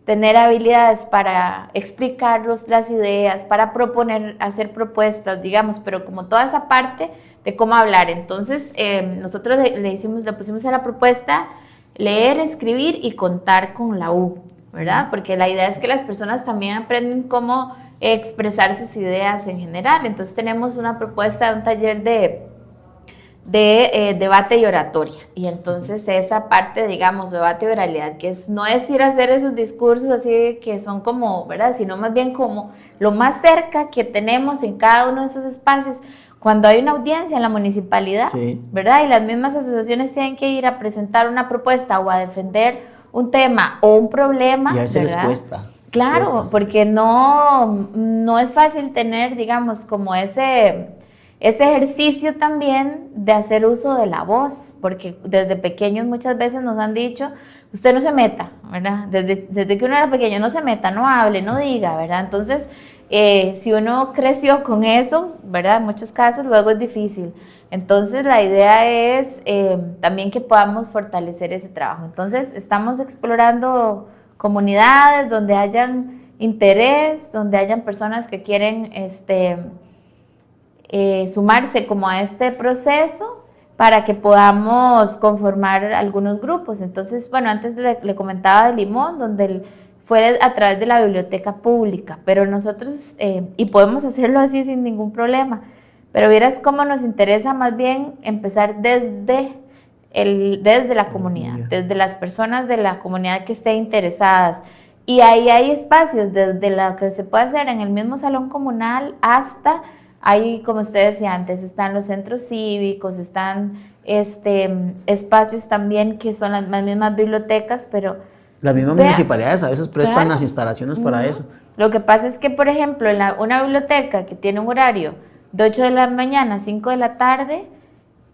tener habilidades para explicar las ideas, para proponer, hacer propuestas, digamos, pero como toda esa parte de cómo hablar. Entonces, nosotros le pusimos a la propuesta leer, escribir y contar con la U, ¿verdad? Porque la idea es que las personas también aprenden cómo expresar sus ideas en general. Entonces, tenemos una propuesta de un taller de debate y oratoria, y entonces esa parte, digamos, debate y oralidad, que no es ir a hacer esos discursos así que son como, ¿verdad?, sino más bien como lo más cerca que tenemos en cada uno de esos espacios, cuando hay una audiencia en la municipalidad, ¿verdad?, y las mismas asociaciones tienen que ir a presentar una propuesta o a defender un tema o un problema, y a veces les ¿verdad? cuesta. Claro, porque no es fácil tener, digamos, como ese ese ejercicio también de hacer uso de la voz, porque desde pequeños muchas veces nos han dicho, usted no se meta, ¿verdad? Desde que uno era pequeño, no se meta, no hable, no diga, ¿verdad? Entonces, si uno creció con eso, ¿verdad? En muchos casos luego es difícil. Entonces, la idea es también que podamos fortalecer ese trabajo. Entonces, estamos explorando comunidades donde hayan interés, donde hayan personas que quieren sumarse como a este proceso para que podamos conformar algunos grupos. Entonces, bueno, antes le comentaba de Limón, donde fue a través de la biblioteca pública, pero nosotros, y podemos hacerlo así sin ningún problema, pero vieras cómo nos interesa más bien empezar desde la comunidad, desde las personas de la comunidad que estén interesadas. Y ahí hay espacios, desde lo que se puede hacer en el mismo salón comunal hasta, ahí como usted decía antes, están los centros cívicos, están espacios también que son las mismas bibliotecas, pero... Las mismas municipalidades a veces prestan las instalaciones para eso. Lo que pasa es que, por ejemplo, en una biblioteca que tiene un horario de 8 de la mañana a 5 de la tarde,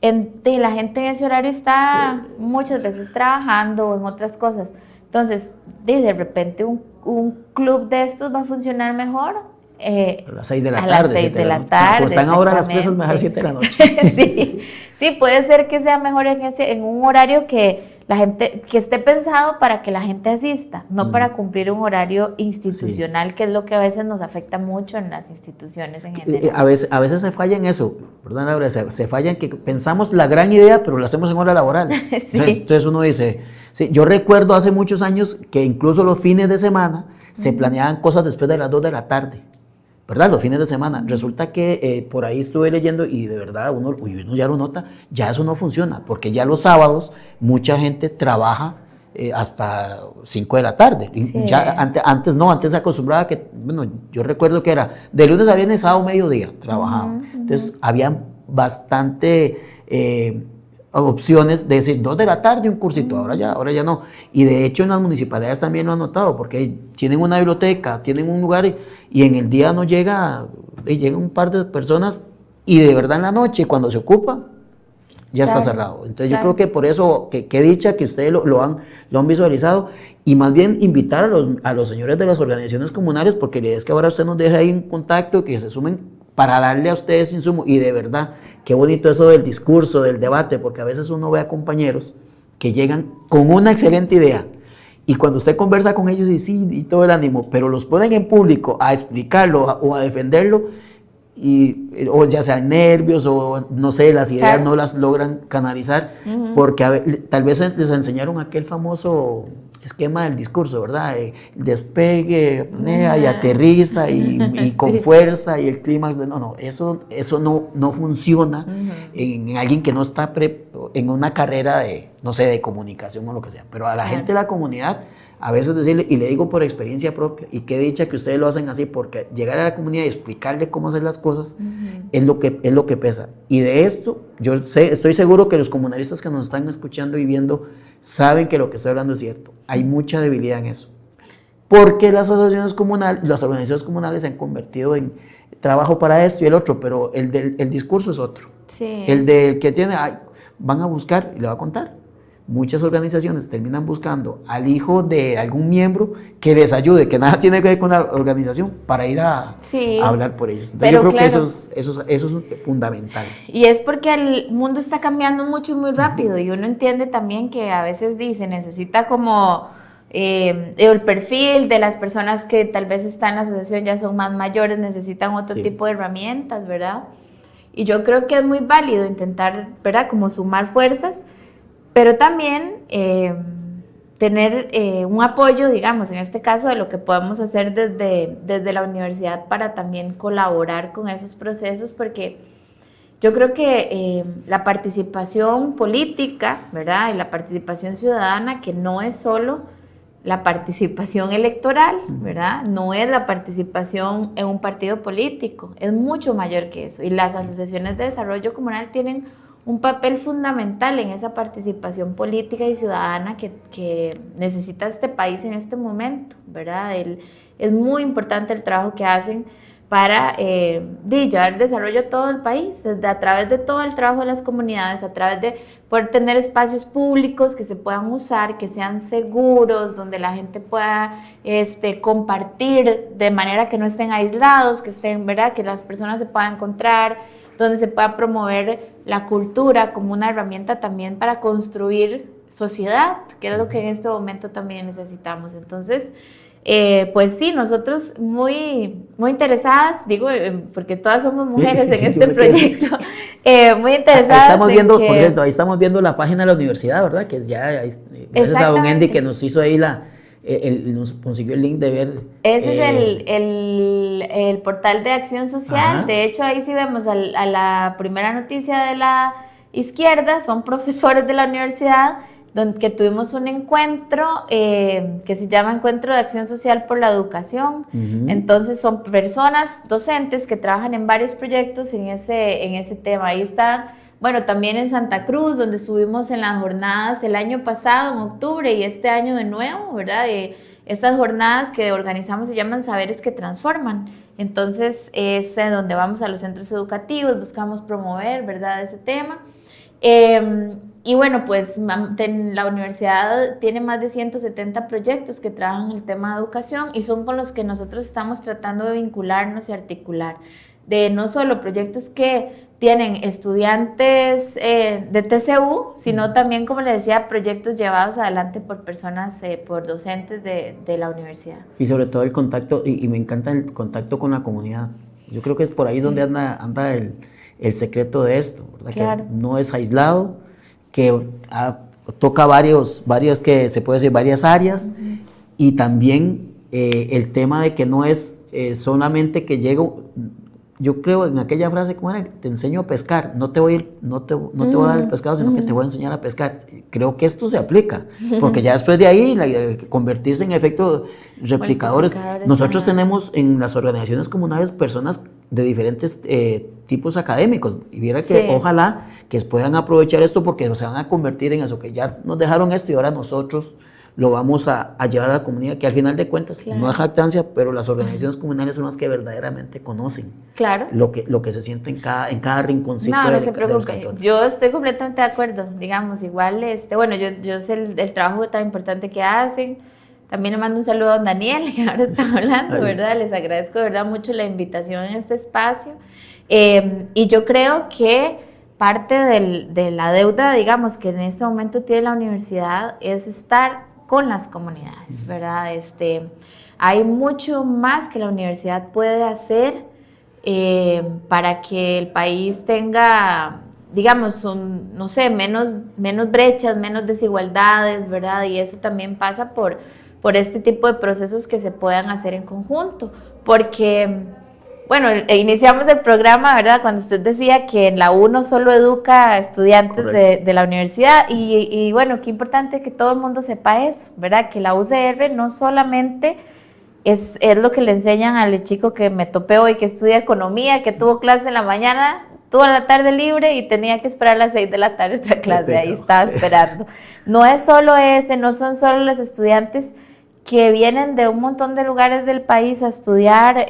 la gente en ese horario está muchas veces trabajando o en otras cosas. Entonces, de repente un club de estos va a funcionar mejor a las 6 de la a tarde. las 6 de la tarde. Como están ahora las presas, mejor 7 de la noche. Sí, puede ser que sea mejor en un horario que la gente, que esté pensado para que la gente asista, no para cumplir un horario institucional, que es lo que a veces nos afecta mucho en las instituciones en general. A veces se falla en eso, ¿verdad, Laura? Se falla en que pensamos la gran idea, pero la hacemos en hora laboral. Sí. Entonces uno dice, sí, yo recuerdo hace muchos años que incluso los fines de semana se planeaban cosas después de las 2 de la tarde. ¿Verdad? Los fines de semana. Resulta que por ahí estuve leyendo y de verdad uno ya lo nota, ya eso no funciona, porque ya los sábados mucha gente trabaja hasta 5 de la tarde. Sí. Ya, antes no, antes se acostumbraba que, bueno, yo recuerdo que era de lunes a viernes, sábado, mediodía, trabajaban. Entonces, habían bastante opciones de decir 2 de la tarde un cursito, ahora ya no. Y de hecho en las municipalidades también lo han notado, porque tienen una biblioteca, tienen un lugar y en el día no llega un par de personas y de verdad en la noche cuando se ocupa ya está cerrado. Entonces yo creo que por eso, que dicha que ustedes lo han visualizado y más bien invitar a los señores de las organizaciones comunales, porque la idea es que ahora usted nos deje ahí un contacto, que se sumen para darle a ustedes insumo. Y de verdad, qué bonito eso del discurso, del debate, porque a veces uno ve a compañeros que llegan con una excelente idea y cuando usted conversa con ellos y sí, y todo el ánimo, pero los ponen en público a explicarlo o a defenderlo, o ya sea nervios o no sé, las ideas no las logran canalizar, porque tal vez les enseñaron aquel famoso esquema del discurso, ¿verdad? Despegue, planea y aterriza y con fuerza y el clímax eso no funciona en alguien que no está en una carrera de, no sé, de comunicación o lo que sea, pero a la gente de la comunidad a veces decirle, y le digo por experiencia propia, y qué dicha que ustedes lo hacen así, porque llegar a la comunidad y explicarle cómo hacer las cosas es lo que pesa. Y de esto, estoy seguro que los comunalistas que nos están escuchando y viendo saben que lo que estoy hablando es cierto. Hay mucha debilidad en eso. Porque las organizaciones comunales se han convertido en trabajo para esto y el otro, pero el discurso es otro. Sí. El del que tiene, van a buscar y le va a contar. Muchas organizaciones terminan buscando al hijo de algún miembro que les ayude, que nada tiene que ver con la organización, para ir a hablar por ellos. Entonces, yo creo que eso es fundamental. Y es porque el mundo está cambiando mucho y muy rápido, y uno entiende también que a veces se necesita como el perfil de las personas que tal vez están en la asociación ya son más mayores, necesitan otro tipo de herramientas, ¿verdad? Y yo creo que es muy válido intentar, ¿verdad? Como sumar fuerzas, pero también tener un apoyo, digamos, en este caso, de lo que podemos hacer desde la universidad para también colaborar con esos procesos, porque yo creo que la participación política, ¿verdad? Y la participación ciudadana, que no es solo la participación electoral, ¿verdad? No es la participación en un partido político, es mucho mayor que eso. Y las asociaciones de desarrollo comunal tienen un papel fundamental en esa participación política y ciudadana que necesita este país en este momento, ¿verdad? Es muy importante el trabajo que hacen, para llevar desarrollo a todo el país, a través de todo el trabajo de las comunidades, a través de poder tener espacios públicos que se puedan usar, que sean seguros, donde la gente pueda compartir de manera que no estén aislados, que estén, ¿verdad?, que las personas se puedan encontrar, donde se pueda promover la cultura como una herramienta también para construir sociedad, que es lo que en este momento también necesitamos. Entonces, pues sí, nosotros muy interesadas, digo, porque todas somos mujeres en este proyecto, muy interesadas. Estamos viendo, por cierto, ahí estamos viendo la página de la universidad, ¿verdad? Que es ya, gracias a don Andy que nos hizo ahí nos consiguió el link de ver. Ese es el portal de acción social. De hecho, ahí sí vemos a la primera noticia de la izquierda, son profesores de la universidad, que tuvimos un encuentro que se llama Encuentro de Acción Social por la Educación. Entonces son personas docentes que trabajan en varios proyectos en ese tema. Ahí están, bueno, también en Santa Cruz, donde estuvimos en las jornadas el año pasado, en octubre, y este año de nuevo, ¿verdad? Estas jornadas que organizamos se llaman Saberes que Transforman. Entonces es donde vamos a los centros educativos, buscamos promover, ¿verdad?, ese tema. Y bueno, pues la universidad tiene más de 170 proyectos que trabajan el tema de educación y son con los que nosotros estamos tratando de vincularnos y articular. De no solo proyectos que tienen estudiantes de TCU, sino también, como les decía, proyectos llevados adelante por personas, por docentes de la universidad. Y sobre todo el contacto, y me encanta el contacto con la comunidad. Yo creo que es por ahí donde anda el secreto de esto, ¿verdad? Claro. Que no es aislado, que toca varias que se puede decir varias áreas, y también el tema de que no es solamente que llego, yo creo en aquella frase, ¿cómo era? Te enseño a pescar, no te voy a dar el pescado, sino que te voy a enseñar a pescar. Creo que esto se aplica, porque ya después de ahí, convertirse en efecto replicadores. Nosotros tenemos en las organizaciones comunales personas de diferentes tipos académicos, y viera que ojalá que puedan aprovechar esto, porque se van a convertir en eso, que ya nos dejaron esto y ahora nosotros lo vamos a llevar a la comunidad, que al final de cuentas no es jactancia, pero las organizaciones comunales son las que verdaderamente conocen lo que se siente en cada rinconcito. No se preocupe, yo estoy completamente de acuerdo, digamos, igual, bueno, yo sé el trabajo tan importante que hacen. También le mando un saludo a don Daniel, que ahora está hablando, ¿verdad? Les agradezco, ¿verdad?, mucho la invitación en este espacio. Y yo creo que parte de la deuda, digamos, que en este momento tiene la universidad es estar con las comunidades, ¿verdad? Hay mucho más que la universidad puede hacer para que el país tenga, digamos, no sé, menos brechas, menos desigualdades, ¿verdad? Y eso también pasa por este tipo de procesos que se puedan hacer en conjunto, porque, bueno, iniciamos el programa, ¿verdad?, cuando usted decía que en la U no solo educa a estudiantes de la universidad, y bueno, qué importante que todo el mundo sepa eso, ¿verdad?, que la UCR no solamente es lo que le enseñan al chico que me topé hoy, que estudia economía, que tuvo clase en la mañana, tuvo la tarde libre y tenía que esperar a las 6 de la tarde otra clase, ahí estaba esperando. No es solo no son solo los estudiantes que vienen de un montón de lugares del país a estudiar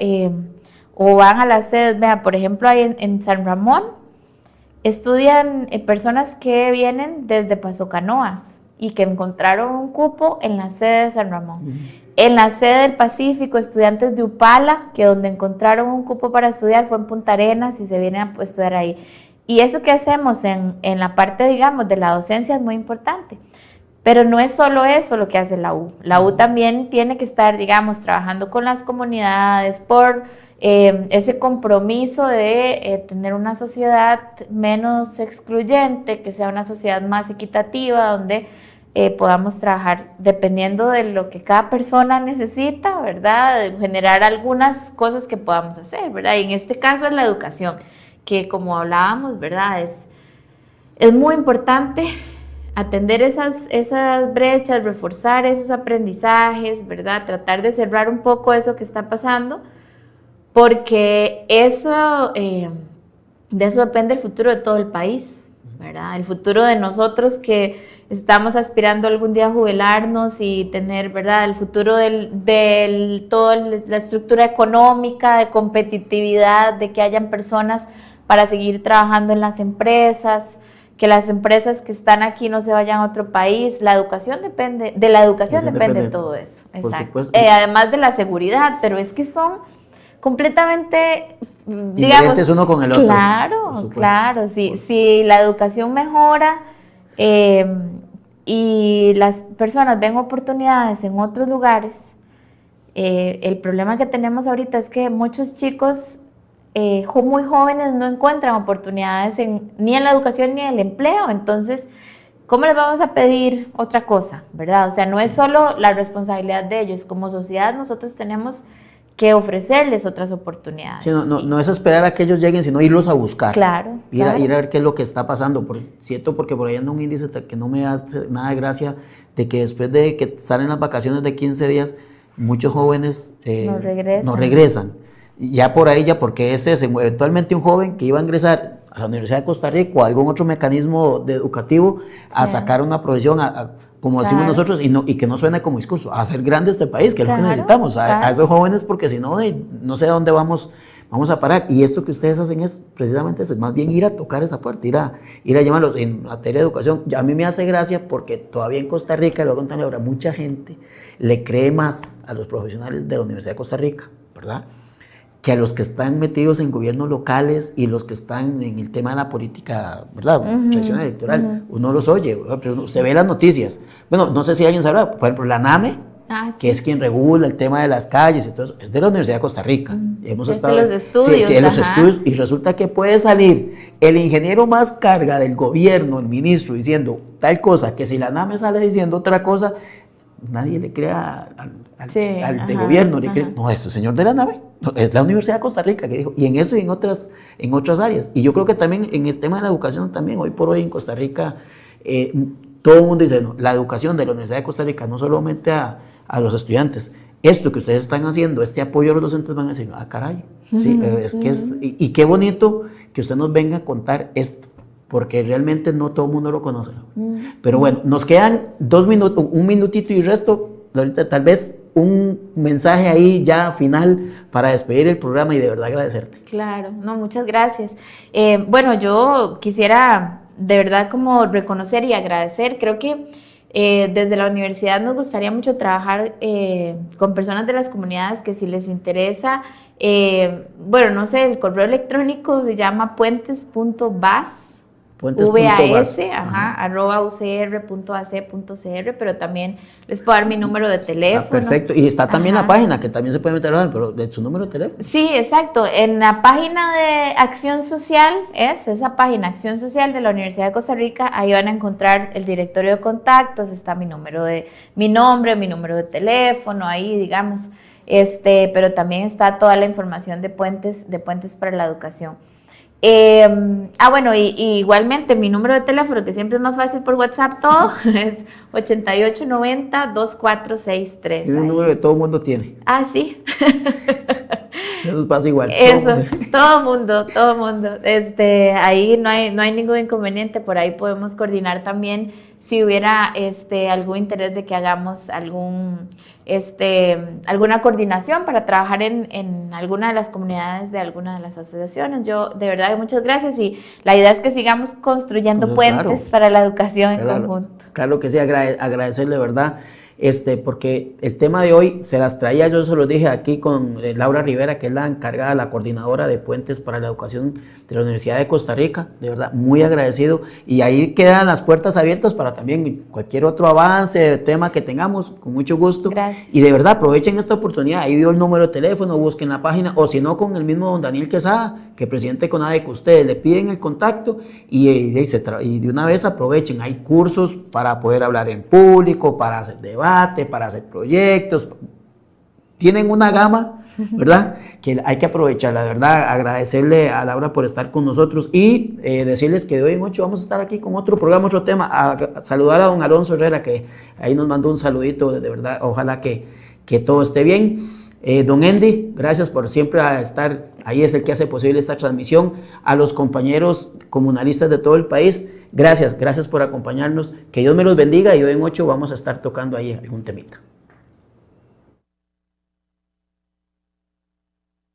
o van a las sedes. Vea, por ejemplo, ahí en San Ramón estudian personas que vienen desde Paso Canoas y que encontraron un cupo en la sede de San Ramón. En la sede del Pacífico, estudiantes de Upala, que donde encontraron un cupo para estudiar fue en Punta Arenas y se vienen a estudiar ahí. Y eso que hacemos en la parte, digamos, de la docencia es muy importante. Pero no es solo eso lo que hace la U. La U también tiene que estar, digamos, trabajando con las comunidades por ese compromiso de tener una sociedad menos excluyente, que sea una sociedad más equitativa, donde podamos trabajar dependiendo de lo que cada persona necesita, ¿verdad? De generar algunas cosas que podamos hacer, ¿verdad? Y en este caso es la educación, que como hablábamos, ¿verdad? Es muy importante atender esas brechas, reforzar esos aprendizajes, ¿verdad? Tratar de cerrar un poco eso que está pasando, porque de eso depende el futuro de todo el país, ¿verdad? El futuro de nosotros que estamos aspirando algún día a jubilarnos y tener, ¿verdad?, el futuro toda la estructura económica, de competitividad, de que hayan personas para seguir trabajando en las empresas, que las empresas que están aquí no se vayan a otro país. La educación depende, de la educación depende de todo eso. Exacto. Además de la seguridad, pero es que son completamente, digamos, diferentes uno con el otro. Claro, claro. Si la educación mejora y las personas ven oportunidades en otros lugares, el problema que tenemos ahorita es que muchos chicos muy jóvenes no encuentran oportunidades ni en la educación ni en el empleo. Entonces, ¿cómo les vamos a pedir otra cosa, verdad? O sea, no es solo la responsabilidad de ellos. Como sociedad nosotros tenemos que ofrecerles otras oportunidades. Sí, no es esperar a que ellos lleguen, sino irlos a buscar. Claro. Ir a ver qué es lo que está pasando. Porque por ahí anda un índice que no me hace nada de gracia, de que después de que salen las vacaciones de 15 días, muchos jóvenes no regresan. Ya por ahí, porque ese es eventualmente un joven que iba a ingresar a la Universidad de Costa Rica o a algún otro mecanismo educativo a sacar una profesión, como decimos nosotros, y que no suene como discurso, a hacer grande este país, que es lo que necesitamos, a esos jóvenes, porque si no, no sé a dónde vamos a parar. Y esto que ustedes hacen es precisamente eso, es más bien ir a tocar esa puerta, ir a llamarlos en materia de educación. A mí me hace gracia porque todavía en Costa Rica, lo voy a contar ahora, mucha gente le cree más a los profesionales de la Universidad de Costa Rica, ¿verdad?, que a los que están metidos en gobiernos locales y los que están en el tema de la política, ¿verdad?, tradicional electoral. Uno los oye, pero se ve las noticias. Bueno, no sé si alguien sabrá, por ejemplo, la NAME, que es quien regula el tema de las calles y todo eso, es de la Universidad de Costa Rica. Hemos estado en los estudios. Sí, en los estudios, y resulta que puede salir el ingeniero más carga del gobierno, el ministro, diciendo tal cosa, que si la NAME sale diciendo otra cosa, nadie le crea al de gobierno, le cree, no, ese señor de la nave, no, es la Universidad de Costa Rica que dijo, y en eso y en otras áreas. Y yo creo que también en el tema de la educación, también hoy por hoy en Costa Rica, todo el mundo dice, no, la educación de la Universidad de Costa Rica no solamente a los estudiantes, esto que ustedes están haciendo, este apoyo a los docentes, van a decir, caray, sí, es que y qué bonito que usted nos venga a contar esto, porque realmente no todo el mundo lo conoce. Pero bueno, nos quedan 2 minutos, un minutito y resto, ahorita tal vez un mensaje ahí ya final para despedir el programa y de verdad agradecerte. Claro, no, muchas gracias. Bueno, yo quisiera de verdad como reconocer y agradecer, creo que desde la universidad nos gustaría mucho trabajar con personas de las comunidades que si les interesa, bueno, no sé, el correo electrónico se llama puentes.vas, @ucr.ac.cr, pero también les puedo dar mi número de teléfono. Perfecto, y está también la página, que también se puede meter, pero de su número de teléfono. Sí, exacto, en la página de Acción Social, esa página, Acción Social de la Universidad de Costa Rica, ahí van a encontrar el directorio de contactos, está mi nombre, mi número de teléfono, ahí digamos, pero también está toda la información de Puentes para la Educación. Bueno, y igualmente mi número de teléfono, que siempre es más fácil por WhatsApp todo, es 8890-2463. Es un número que todo el mundo tiene. Sí. Eso pasa igual. Eso, todo mundo. Ahí no hay ningún inconveniente, por ahí podemos coordinar también si hubiera algún interés de que hagamos alguna coordinación para trabajar en alguna de las comunidades de alguna de las asociaciones. Yo, de verdad, muchas gracias, y la idea es que sigamos construyendo puentes para la educación en conjunto. Claro que sí, agradecerle, ¿verdad? Porque el tema de hoy se las traía, yo se los dije aquí con Laura Rivera, que es la encargada, la coordinadora de Puentes para la Educación de la Universidad de Costa Rica, de verdad, muy agradecido, y ahí quedan las puertas abiertas para también cualquier otro avance, tema que tengamos, con mucho gusto. Gracias. Y de verdad, aprovechen esta oportunidad, ahí dio el número de teléfono, busquen la página, o si no, con el mismo don Daniel Quesada, que es presidente de CONADEC, ustedes le piden el contacto y de una vez aprovechen, hay cursos para poder hablar en público, para hacer debate, para hacer proyectos, tienen una gama, ¿verdad?, que hay que aprovecharla. De verdad, agradecerle a Laura por estar con nosotros y decirles que de hoy en 8 vamos a estar aquí con otro programa, otro tema, a saludar a don Alonso Herrera, que ahí nos mandó un saludito, de verdad, ojalá que todo esté bien. Don Andy, gracias por siempre estar ahí, es el que hace posible esta transmisión. A los compañeros comunalistas de todo el país, gracias por acompañarnos. Que Dios me los bendiga y hoy en 8 vamos a estar tocando ahí algún temita.